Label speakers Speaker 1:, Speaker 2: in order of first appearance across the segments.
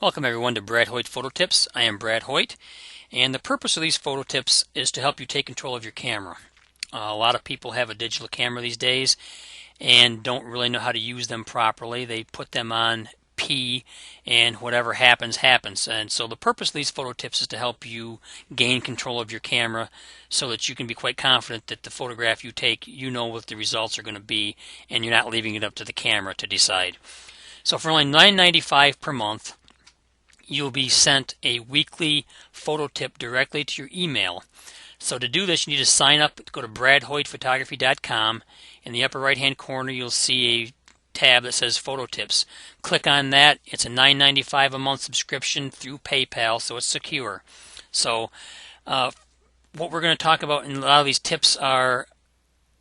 Speaker 1: Welcome everyone to Brad Hoyt Photo Tips. I am Brad Hoyt, and the purpose of these photo tips is to help you take control of your camera. A lot of people have a digital camera these days and don't really know how to use them properly. They put them on P and whatever happens, happens. And so the purpose of these photo tips is to help you gain control of your camera so that you can be quite confident that the photograph you take, you know what the results are going to be, and you're not leaving it up to the camera to decide. So for only $9.95 per month, you'll be sent a weekly photo tip directly to your email. So to do this, you need to sign up. Go to bradhoytphotography.com. In the upper right hand corner, you'll see a tab that says Photo Tips. Click on that. It's a $9.95 a month subscription through PayPal, so it's secure. So what we're going to talk about in a lot of these tips are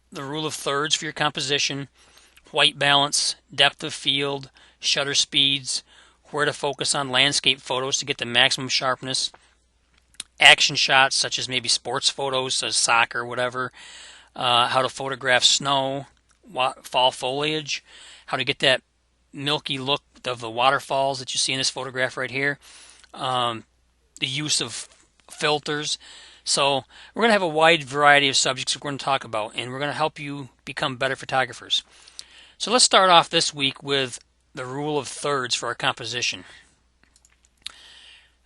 Speaker 1: the rule of thirds for your composition, white balance, depth of field, shutter speeds, where to focus on landscape photos to get the maximum sharpness, action shots such as maybe sports photos, such as soccer, whatever, how to photograph snow, fall foliage, how to get that milky look of the waterfalls that you see in this photograph right here, the use of filters. So we're going to have a wide variety of subjects we're going to talk about, and we're going to help you become better photographers. So let's start off this week with the rule of thirds for our composition.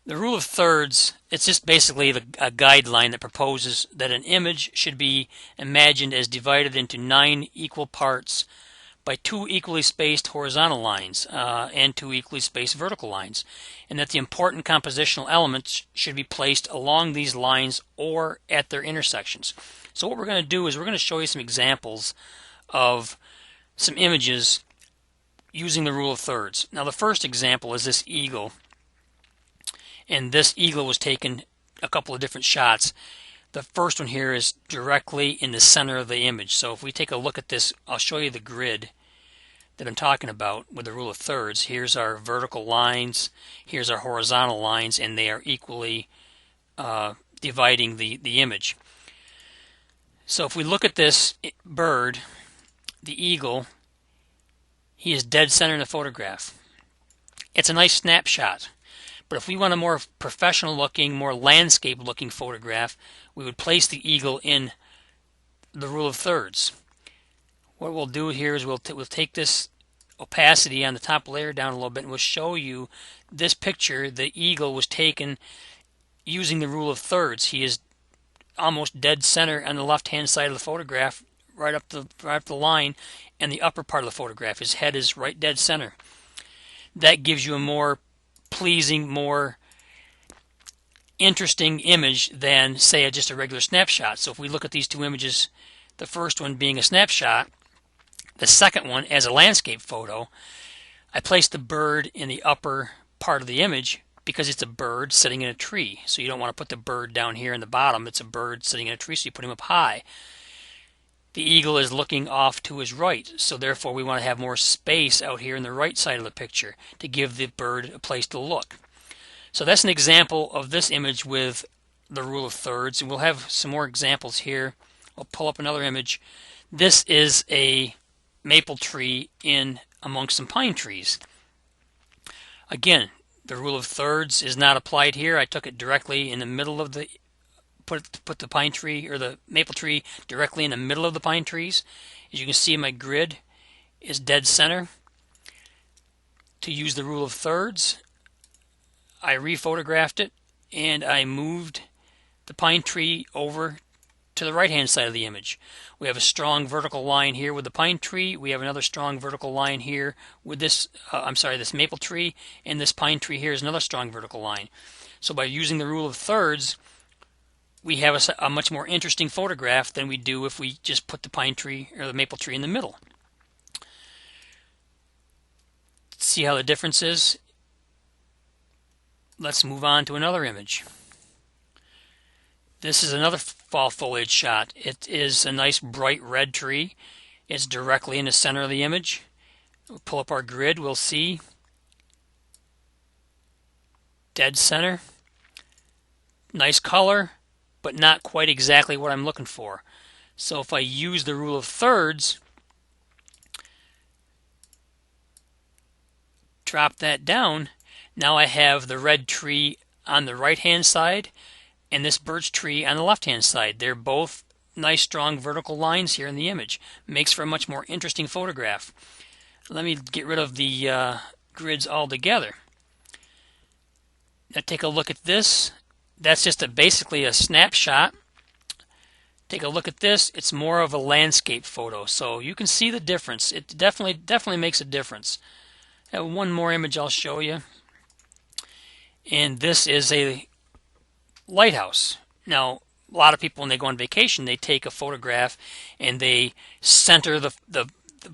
Speaker 1: The rule of thirds, it's just basically a guideline that proposes that an image should be imagined as divided into 9 equal parts by 2 equally spaced horizontal lines and 2 equally spaced vertical lines, and that the important compositional elements should be placed along these lines or at their intersections. So what we're going to do is we're going to show you some examples of some images using the rule of thirds. Now the first example is this eagle, and this eagle was taken a couple of different shots. The first one here is directly in the center of the image. So if we take a look at this, I'll show you the grid that I'm talking about with the rule of thirds. Here's our vertical lines, here's our horizontal lines, and they are equally dividing the image. So if we look at this bird, the eagle, he is dead center in the photograph. It's a nice snapshot, but if we want a more professional looking, more landscape looking photograph, we would place the eagle in the rule of thirds. What we'll do here is we'll take this opacity on the top layer down a little bit, and we'll show you this picture. The eagle was taken using the rule of thirds. He is almost dead center on the left hand side of the photograph, right up the line, and the upper part of the photograph. His head is right dead center. That gives you a more pleasing, more interesting image than, say, just a regular snapshot. So if we look at these two images, the first one being a snapshot, the second one as a landscape photo, I placed the bird in the upper part of the image because it's a bird sitting in a tree. So you don't want to put the bird down here in the bottom. It's a bird sitting in a tree, so you put him up high. The eagle is looking off to his right, so therefore we want to have more space out here in the right side of the picture to give the bird a place to look. So that's an example of this image with the rule of thirds, and we'll have some more examples here. I'll pull up another image. This is a maple tree in amongst some pine trees. Again, the rule of thirds is not applied here. I took it directly in the middle of the put the pine tree or the maple tree directly in the middle of the pine trees. As you can see, my grid is dead center. To use the rule of thirds, I rephotographed it and I moved the pine tree over to the right hand side of the image. We have a strong vertical line here with the pine tree. We have another strong vertical line here with this this maple tree, and this pine tree here is another strong vertical line. So by using the rule of thirds, we have a much more interesting photograph than we do if we just put the pine tree or the maple tree in the middle. See how the difference is? Let's move on to another image. This is another fall foliage shot. It is a nice bright red tree. It's directly in the center of the image. We'll pull up our grid. We'll see dead center. Nice color, but not quite exactly what I'm looking for. So if I use the rule of thirds, drop that down, Now I have the red tree on the right hand side and this birch tree on the left hand side. They're both nice strong vertical lines here in the image. Makes for a much more interesting photograph. Let me get rid of the grids altogether. Now take a look at this. That's just basically a snapshot. Take a look at this. It's more of a landscape photo, so you can see the difference. It definitely makes a difference. I have one more image I'll show you, and this is a lighthouse. Now, a lot of people when they go on vacation, they take a photograph and they center the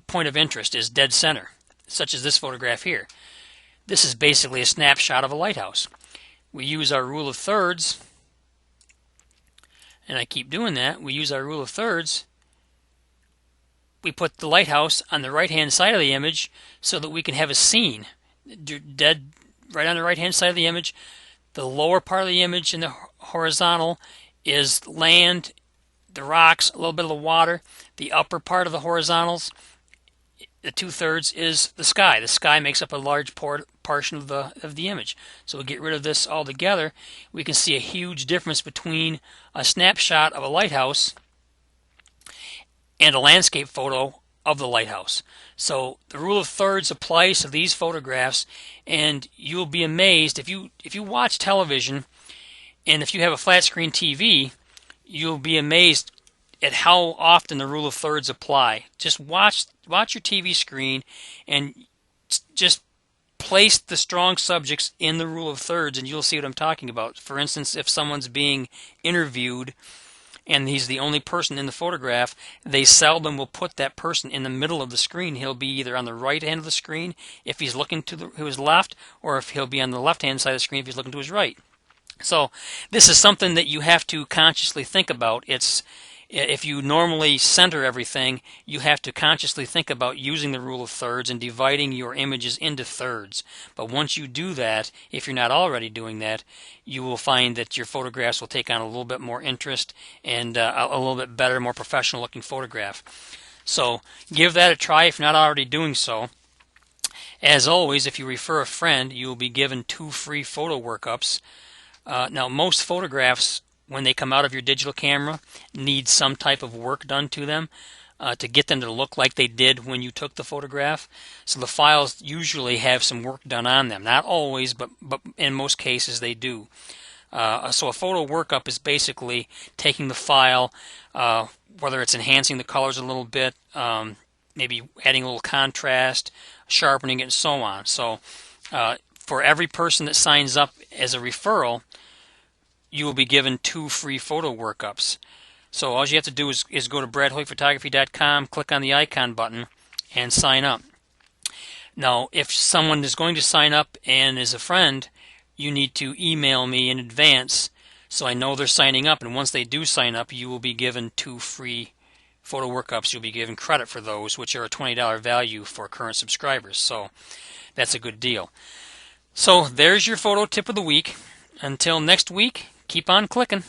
Speaker 1: point of interest is dead center, such as this photograph here. This is basically a snapshot of a lighthouse. We use our rule of thirds, and I keep doing that. We use our rule of thirds. We put the lighthouse on the right-hand side of the image so that we can have a scene dead right on the right-hand side of the image. The lower part of the image in the horizontal is land, the rocks, a little bit of the water. The upper part of the horizontals, the 2/3, is the sky. The sky makes up a large portion of the image. So we'll get rid of this altogether. We can see a huge difference between a snapshot of a lighthouse and a landscape photo of the lighthouse. So the rule of thirds applies to these photographs, and you'll be amazed if you watch television, and if you have a flat screen TV, you'll be amazed at how often the rule of thirds apply. Just watch your TV screen and just place the strong subjects in the rule of thirds, and you'll see what I'm talking about. For instance, if someone's being interviewed and he's the only person in the photograph, they seldom will put that person in the middle of the screen. He'll be either on the right hand of the screen if he's looking to his left, or if he'll be on the left hand side of the screen if he's looking to his right. So this is something that you have to consciously think about. If you normally center everything, you have to consciously think about using the rule of thirds and dividing your images into thirds. But once you do that, if you're not already doing that, you will find that your photographs will take on a little bit more interest and a little bit better, more professional looking photograph. So give that a try if you're not already doing so. As always, if you refer a friend, you will be given 2 free photo workups. Now, most photographs, when they come out of your digital camera, need some type of work done to them to get them to look like they did when you took the photograph. So the files usually have some work done on them. Not always, but in most cases they do. So a photo workup is basically taking the file, whether it's enhancing the colors a little bit, maybe adding a little contrast, sharpening it, and so on. So for every person that signs up as a referral, you will be given 2 free photo workups. So all you have to do is go to bradhoytphotography.com, click on the icon button, and sign up. Now, if someone is going to sign up and is a friend, you need to email me in advance so I know they're signing up, and once they do sign up, you will be given 2 free photo workups. You'll be given credit for those, which are a $20 value for current subscribers. So that's a good deal. So there's your photo tip of the week. Until next week, keep on clicking.